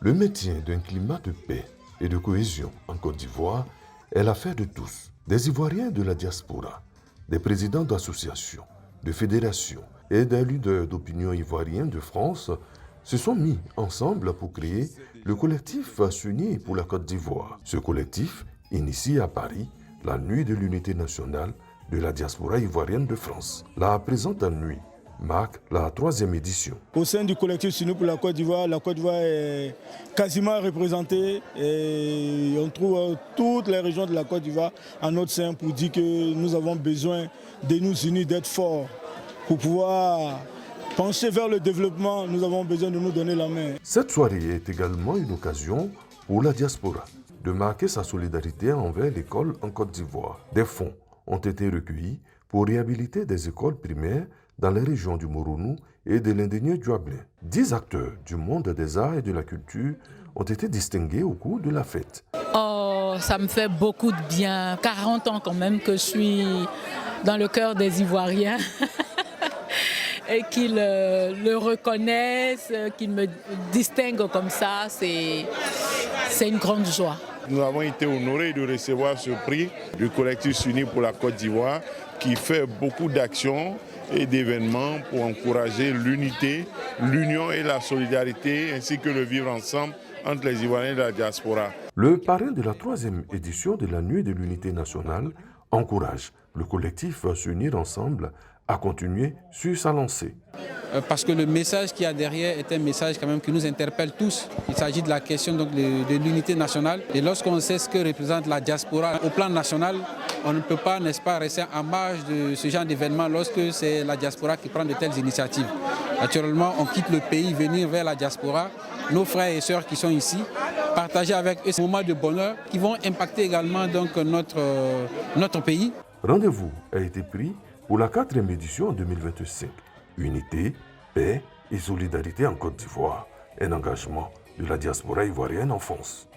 Le maintien d'un climat de paix et de cohésion en Côte d'Ivoire est l'affaire de tous, des Ivoiriens de la diaspora, des présidents d'associations, de fédérations et des leaders d'opinion ivoiriens de France se sont mis ensemble pour créer le collectif S'unir pour la Côte d'Ivoire. Ce collectif initie à Paris la Nuit de l'Unité nationale de la diaspora ivoirienne de France. La présente nuit marque la 3e édition. Au sein du collectif S'unir pour la Côte d'Ivoire est quasiment représentée et on trouve toutes les régions de la Côte d'Ivoire en notre sein pour dire que nous avons besoin de nous unir, d'être forts pour pouvoir pencher vers le développement. Nous avons besoin de nous donner la main. Cette soirée est également une occasion pour la diaspora de marquer sa solidarité envers l'école en Côte d'Ivoire. Des fonds ont été recueillis pour réhabiliter des écoles primaires dans les régions du Moronou et de l'Indénié Djuablin. 10 acteurs du monde des arts et de la culture ont été distingués au cours de la fête. Oh, ça me fait beaucoup de bien. 40 ans quand même que je suis dans le cœur des Ivoiriens. Et qu'ils le reconnaissent, qu'ils me distinguent comme ça, c'est une grande joie. Nous avons été honorés de recevoir ce prix du collectif S'unir pour la Côte d'Ivoire qui fait beaucoup d'actions et d'événements pour encourager l'unité, l'union et la solidarité ainsi que le vivre ensemble entre les Ivoiriens de la diaspora. Le parrain de la 3e édition de la Nuit de l'Unité nationale encourage le collectif S'unir ensemble à continuer sur sa lancée. Parce que le message qu'il y a derrière est un message quand même qui nous interpelle tous. Il s'agit de la question donc, de l'unité nationale. Et lorsqu'on sait ce que représente la diaspora au plan national, on ne peut pas, n'est-ce pas, rester en marge de ce genre d'événement lorsque c'est la diaspora qui prend de telles initiatives. Naturellement, on quitte le pays, venir vers la diaspora, nos frères et sœurs qui sont ici, partager avec eux ces moments de bonheur qui vont impacter également donc, notre pays. Rendez-vous a été pris pour la 4e édition en 2025. Unité, paix et solidarité en Côte d'Ivoire. Un engagement de la diaspora ivoirienne en France.